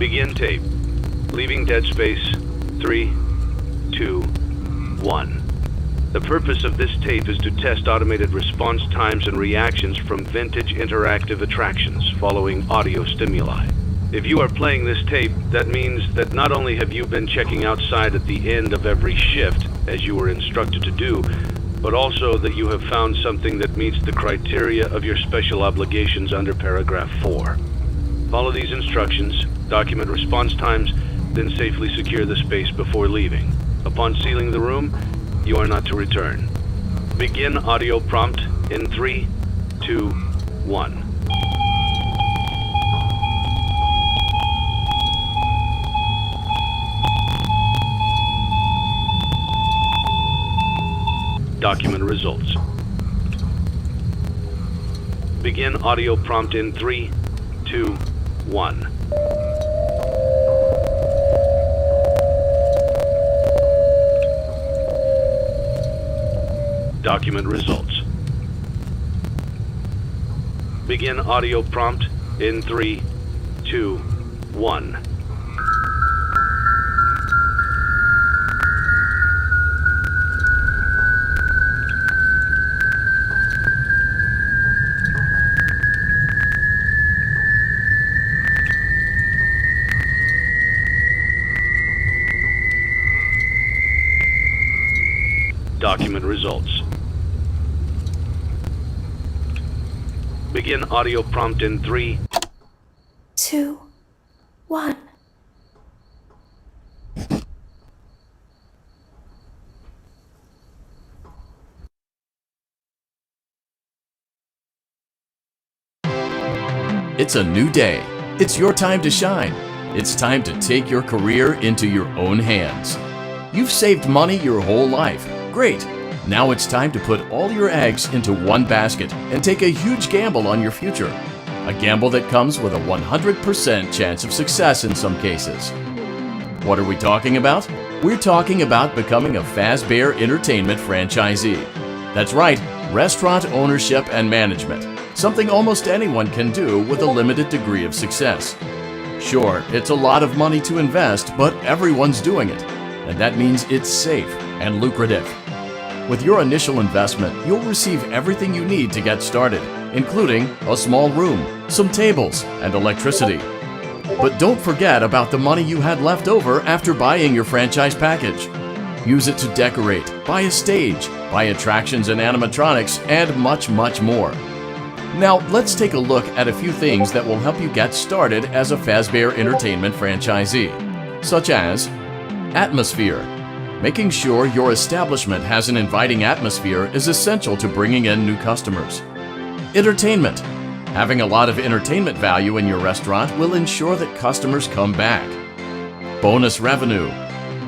Begin tape. Leaving dead space. 3, 2, 1. The purpose of this tape is to test automated response times and reactions from vintage interactive attractions following audio stimuli. If you are playing this tape, that means that not only have you been checking outside at the end of every shift, as you were instructed to do, but also that you have found something that meets the criteria of your special obligations under paragraph 4. Follow these instructions, document response times, then safely secure the space before leaving. Upon sealing the room, you are not to return. Begin audio prompt in 3, 2, 1. Document results. Begin audio prompt in 3, 2, 1. Document results. Begin audio prompt in 3, 2, 1. Document results. Begin audio prompt in 3, 2, 1. It's a new day. It's your time to shine. It's time to take your career into your own hands. You've saved money your whole life. Great. Now it's time to put all your eggs into one basket and take a huge gamble on your future. A gamble that comes with a 100% chance of success in some cases. What are we talking about? We're talking about becoming a Fazbear Entertainment franchisee. That's right, restaurant ownership and management. Something almost anyone can do with a limited degree of success. Sure, it's a lot of money to invest, but everyone's doing it. And that means it's safe and lucrative. With your initial investment, you'll receive everything you need to get started, including a small room, some tables, and electricity. But don't forget about the money you had left over after buying your franchise package. Use it to decorate, buy a stage, buy attractions and animatronics, and much, much more. Now, let's take a look at a few things that will help you get started as a Fazbear Entertainment franchisee, such as atmosphere. Making sure your establishment has an inviting atmosphere is essential to bringing in new customers. Entertainment. Having a lot of entertainment value in your restaurant will ensure that customers come back. Bonus revenue.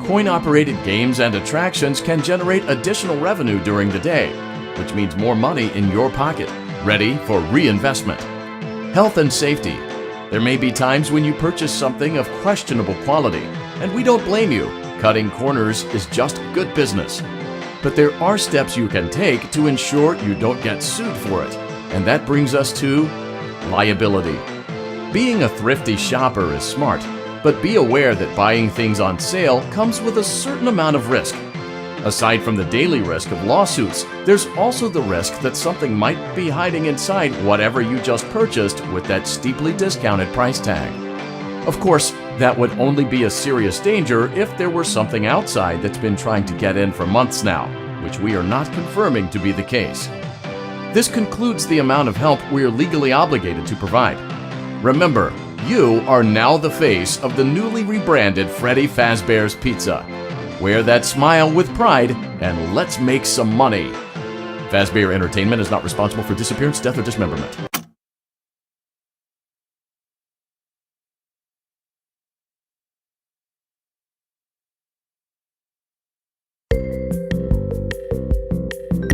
Coin-operated games and attractions can generate additional revenue during the day, which means more money in your pocket, ready for reinvestment. Health and safety. There may be times when you purchase something of questionable quality, and we don't blame you. Cutting corners is just good business. But there are steps you can take to ensure you don't get sued for it, and that brings us to liability. Being a thrifty shopper is smart, but be aware that buying things on sale comes with a certain amount of risk. Aside from the daily risk of lawsuits, there's also the risk that something might be hiding inside whatever you just purchased with that steeply discounted price tag. Of course, that would only be a serious danger if there were something outside that's been trying to get in for months now, which we are not confirming to be the case. This concludes the amount of help we are legally obligated to provide. Remember, you are now the face of the newly rebranded Freddy Fazbear's Pizza. Wear that smile with pride, and let's make some money. Fazbear Entertainment is not responsible for disappearance, death, or dismemberment.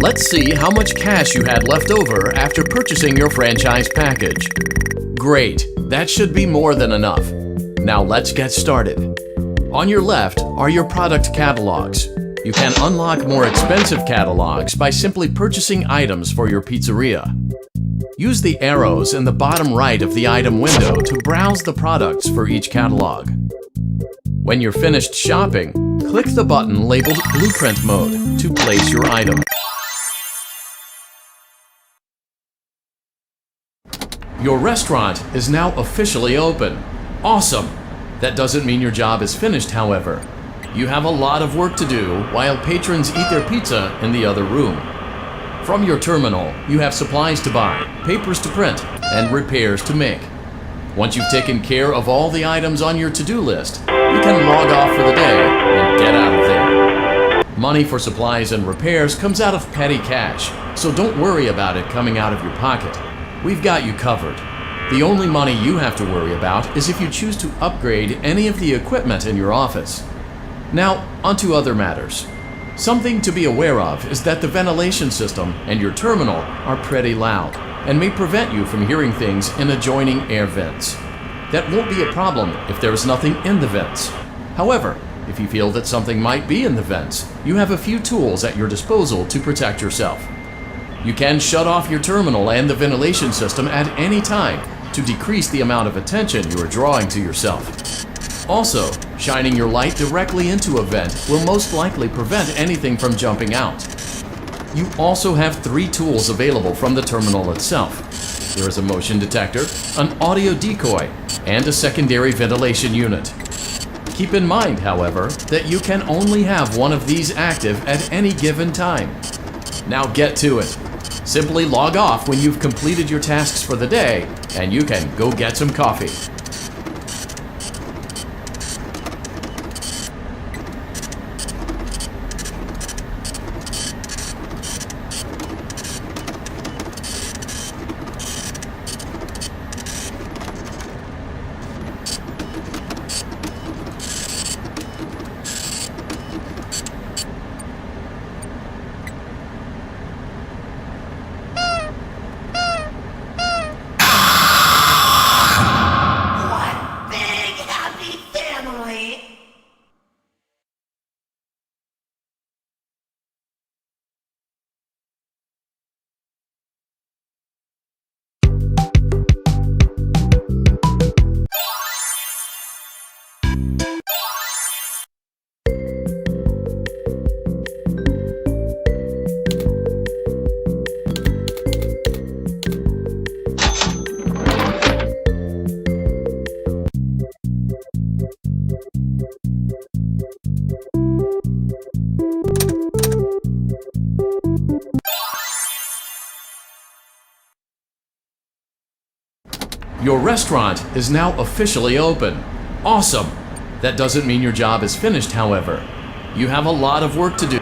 Let's see how much cash you had left over after purchasing your franchise package. Great, that should be more than enough. Now let's get started. On your left are your product catalogs. You can unlock more expensive catalogs by simply purchasing items for your pizzeria. Use the arrows in the bottom right of the item window to browse the products for each catalog. When you're finished shopping, click the button labeled Blueprint Mode to place your item. Your restaurant is now officially open. Awesome! That doesn't mean your job is finished, however. You have a lot of work to do while patrons eat their pizza in the other room. From your terminal, you have supplies to buy, papers to print, and repairs to make. Once you've taken care of all the items on your to-do list, you can log off for the day and get out of there. Money for supplies and repairs comes out of petty cash, so don't worry about it coming out of your pocket. We've got you covered. The only money you have to worry about is if you choose to upgrade any of the equipment in your office. Now, onto other matters. Something to be aware of is that the ventilation system and your terminal are pretty loud and may prevent you from hearing things in adjoining air vents. That won't be a problem if there is nothing in the vents. However, if you feel that something might be in the vents, you have a few tools at your disposal to protect yourself. You can shut off your terminal and the ventilation system at any time to decrease the amount of attention you are drawing to yourself. Also, shining your light directly into a vent will most likely prevent anything from jumping out. You also have 3 tools available from the terminal itself. There is a motion detector, an audio decoy, and a secondary ventilation unit. Keep in mind, however, that you can only have one of these active at any given time. Now get to it. Simply log off when you've completed your tasks for the day, and you can go get some coffee. Your restaurant is now officially open. Awesome! That doesn't mean your job is finished, however. You have a lot of work to do.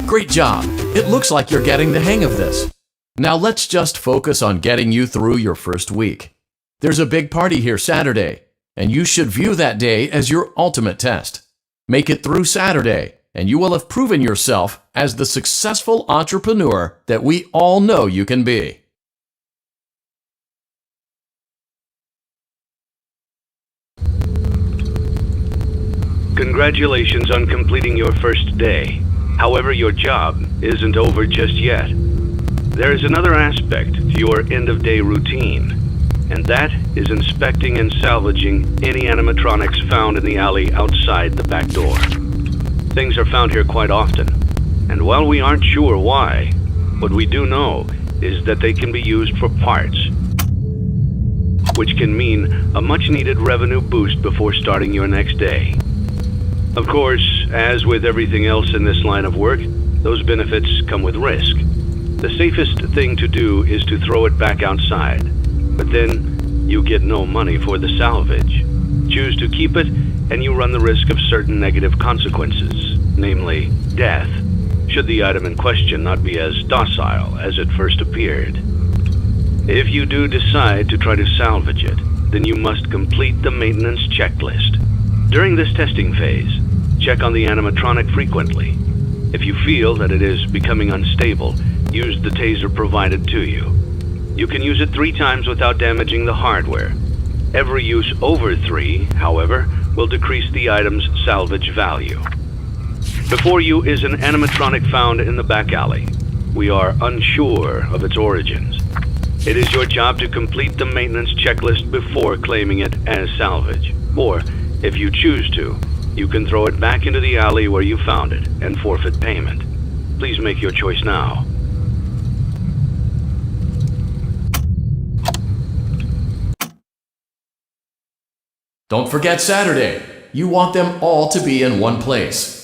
Great job! It looks like you're getting the hang of this. Now let's just focus on getting you through your first week. There's a big party here Saturday, and you should view that day as your ultimate test. Make it through Saturday, and you will have proven yourself as the successful entrepreneur that we all know you can be. Congratulations on completing your first day. However, your job isn't over just yet. There is another aspect to your end-of-day routine, and that is inspecting and salvaging any animatronics found in the alley outside the back door. Things are found here quite often, and while we aren't sure why, what we do know is that they can be used for parts, which can mean a much-needed revenue boost before starting your next day. Of course, as with everything else in this line of work, Those benefits come with risk. The safest thing to do is to throw it back outside, but then you get no money for the salvage. Choose to keep it, and you run the risk of certain negative consequences, namely death, should the item in question not be as docile as it first appeared. If you do decide to try to salvage it, then you must complete the maintenance checklist. During this testing phase, check on the animatronic frequently. If you feel that it is becoming unstable, use the taser provided to you. You can use it 3 times without damaging the hardware. Every use over 3, however, will decrease the item's salvage value. Before you is an animatronic found in the back alley. We are unsure of its origins. It is your job to complete the maintenance checklist before claiming it as salvage. Or, if you choose to, you can throw it back into the alley where you found it and forfeit payment. Please make your choice now. Don't forget Saturday. You want them all to be in one place.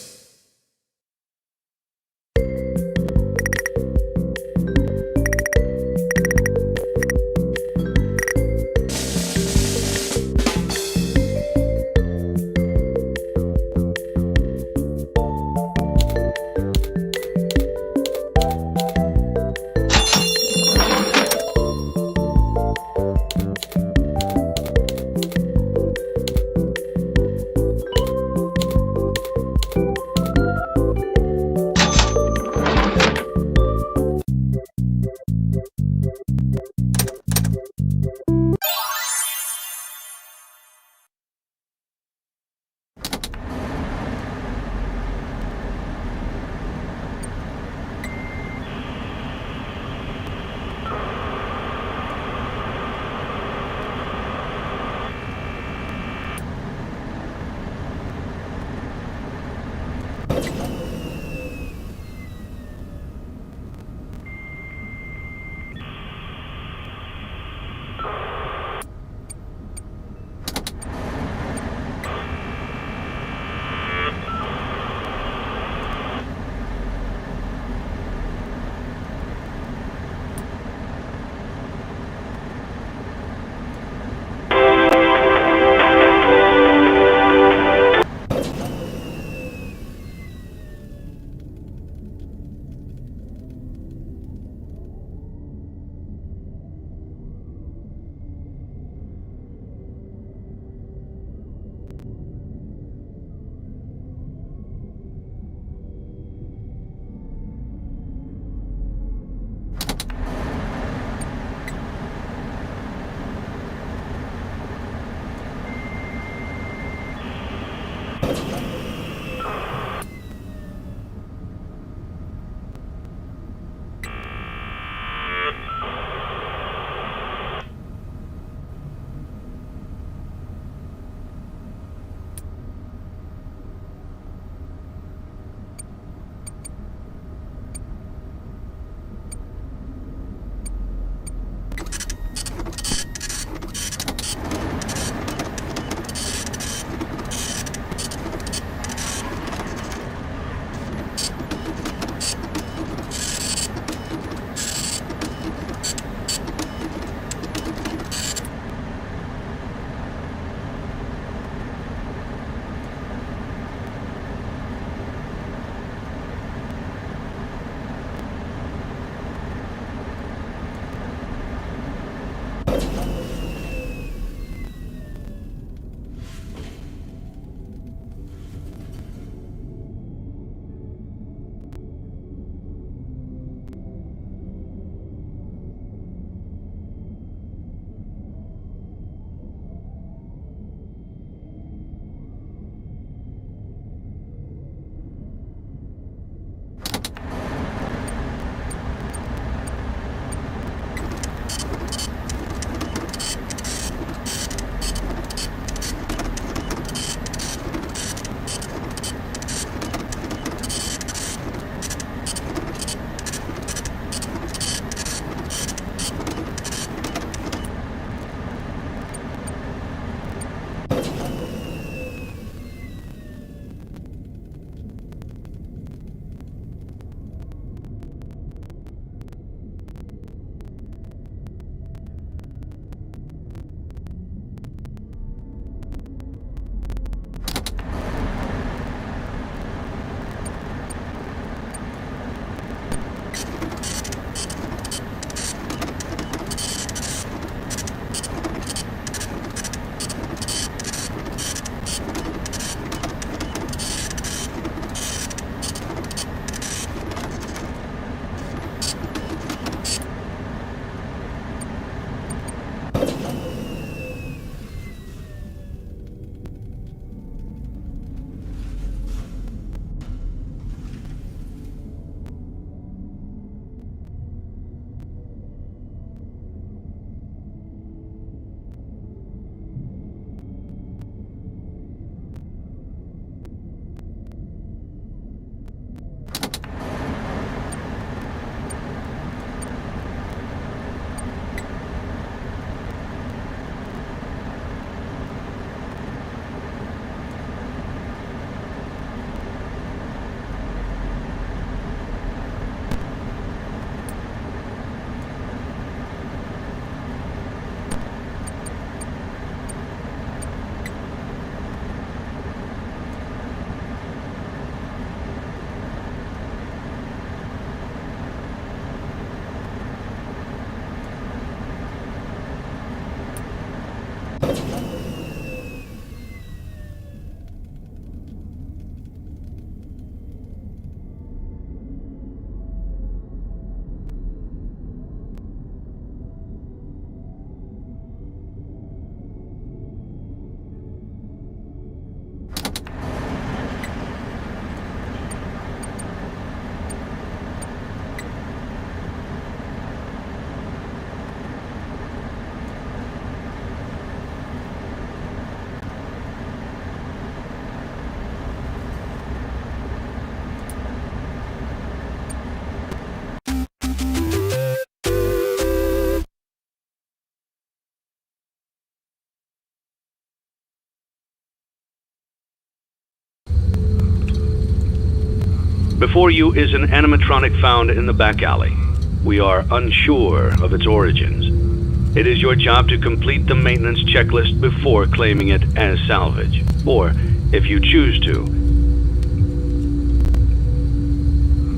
Before you is an animatronic found in the back alley. We are unsure of its origins. It is your job to complete the maintenance checklist before claiming it as salvage, or, if you choose to,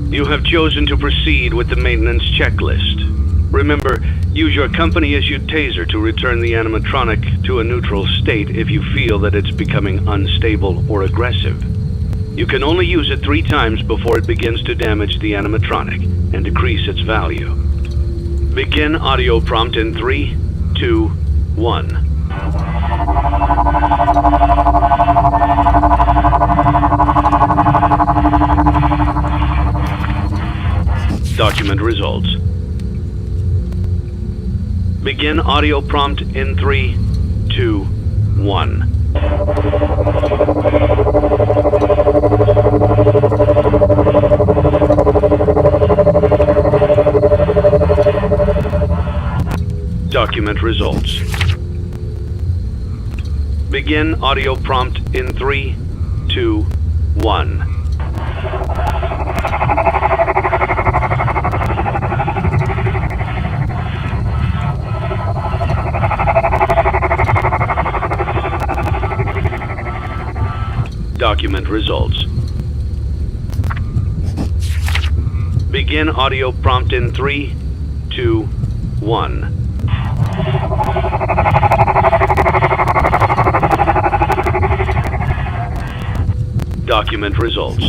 you have chosen to proceed with the maintenance checklist. Remember, use your company-issued taser to return the animatronic to a neutral state if you feel that it's becoming unstable or aggressive. You can only use it 3 times before it begins to damage the animatronic and decrease its value. Begin audio prompt in 3, 2, 1. Document results. Begin audio prompt in 3, 2, 1. Document results. Begin audio prompt in 3, 2, 1. Document results. Begin audio prompt in 3, 2, 1. Document results.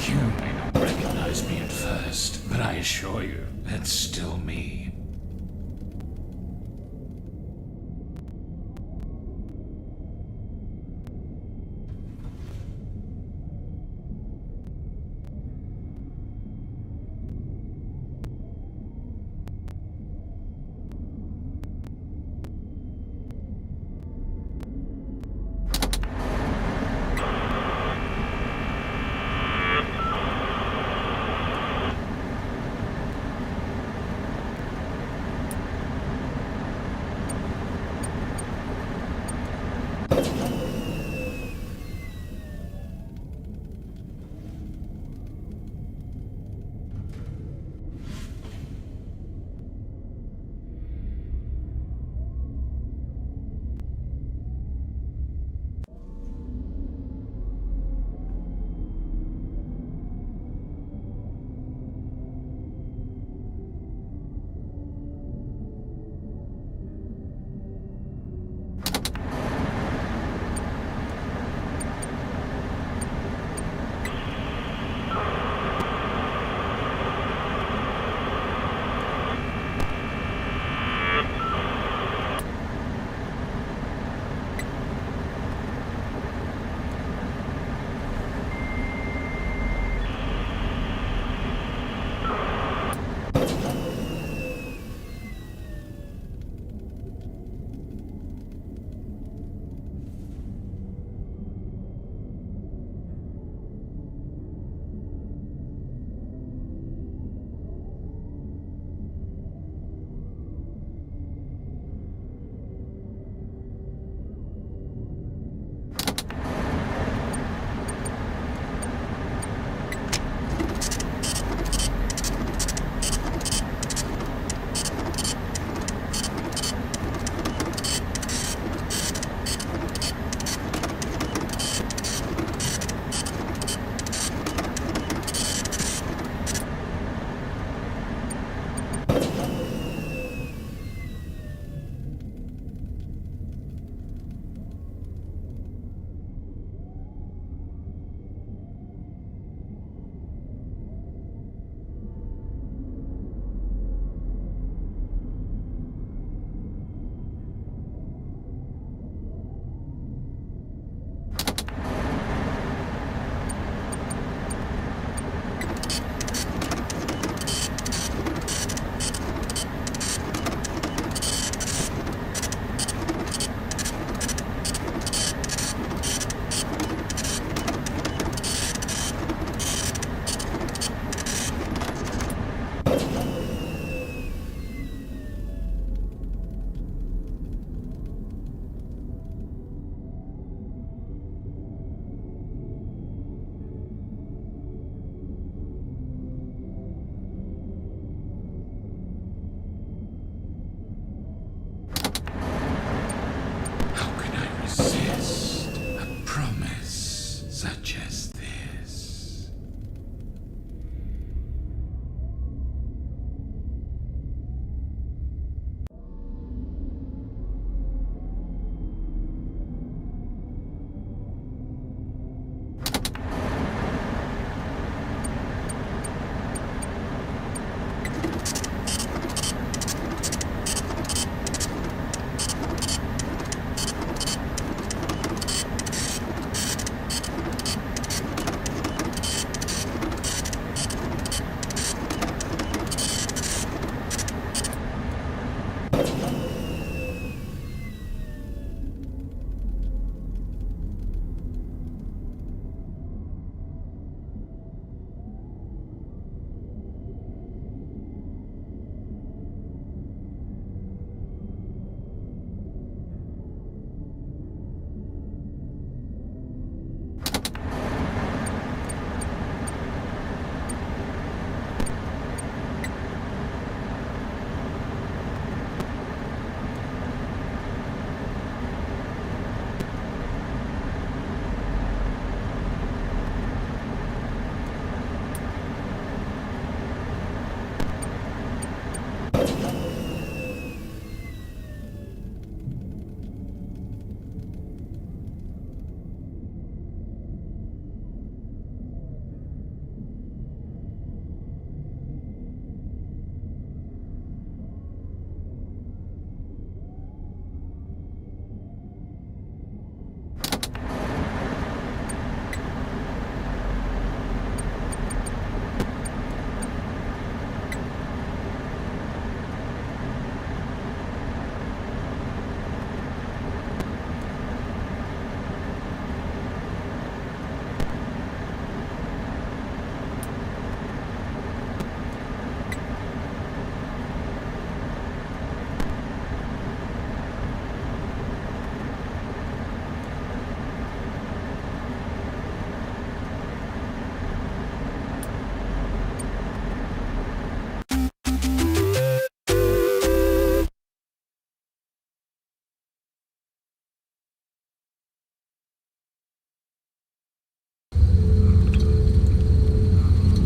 You may not recognize me at first, but I assure you, that's still me.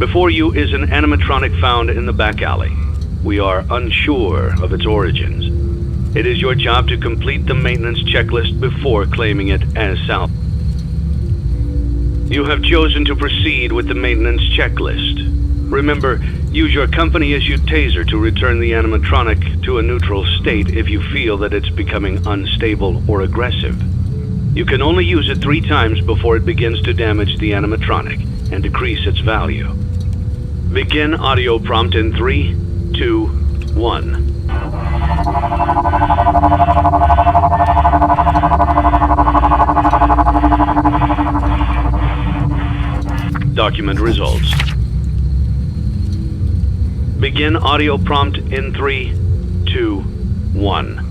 Before you is an animatronic found in the back alley. We are unsure of its origins. It is your job to complete the maintenance checklist before claiming it as salvage. You have chosen to proceed with the maintenance checklist. Remember, use your company-issued taser to return the animatronic to a neutral state if you feel that it's becoming unstable or aggressive. You can only use it 3 times before it begins to damage the animatronic and decrease its value. Begin audio prompt in 3, 2, 1. Document results. Begin audio prompt in 3, 2, 1.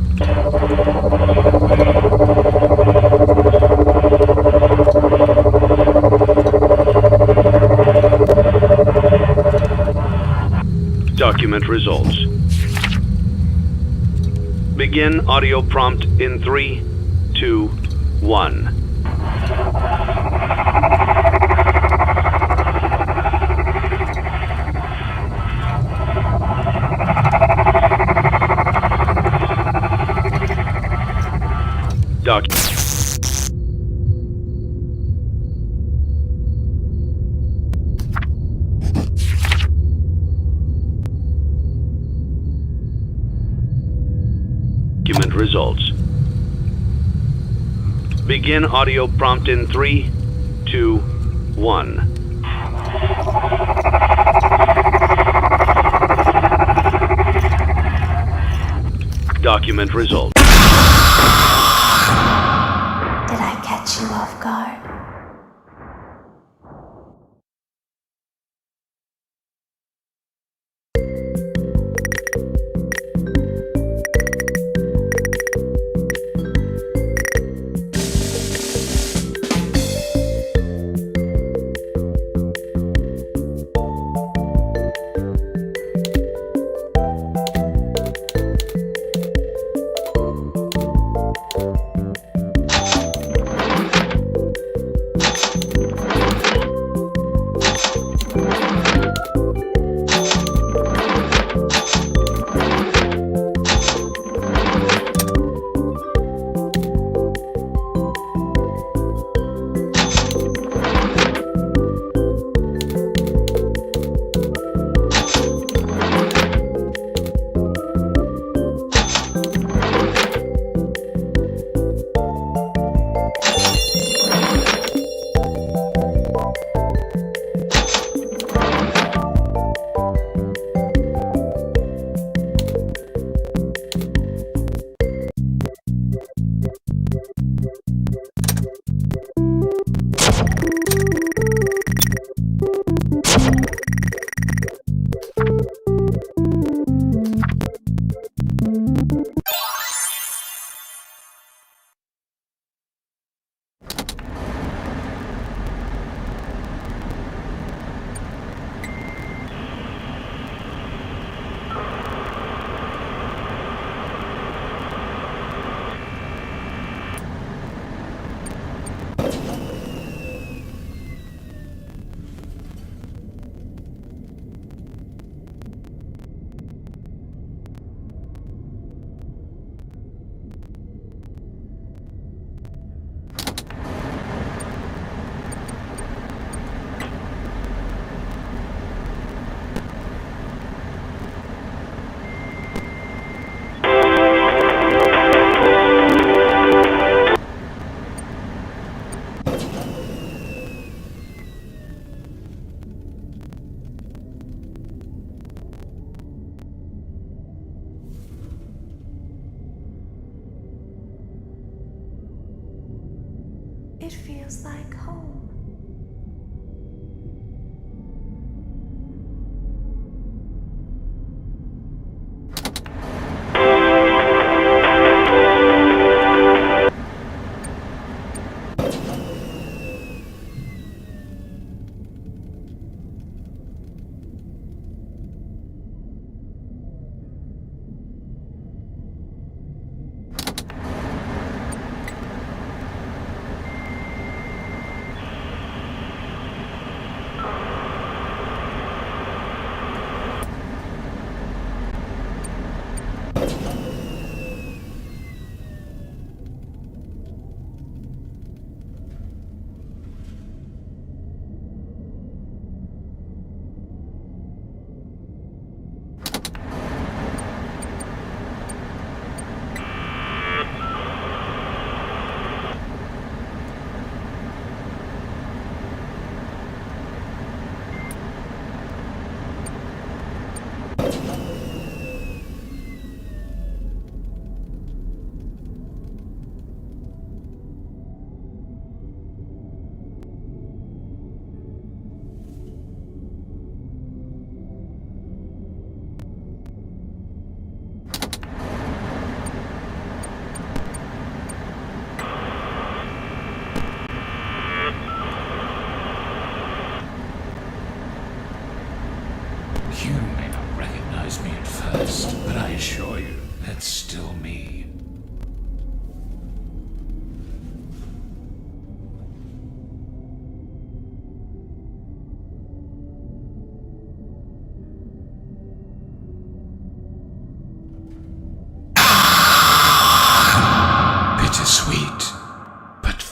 Document results. Begin audio prompt in 3, 2, 1. Document results. Begin audio prompt in 3, 2, 1. Document results. Did I catch you off guard? It feels like home. You may not recognize me at first, but I assure you, that's still me.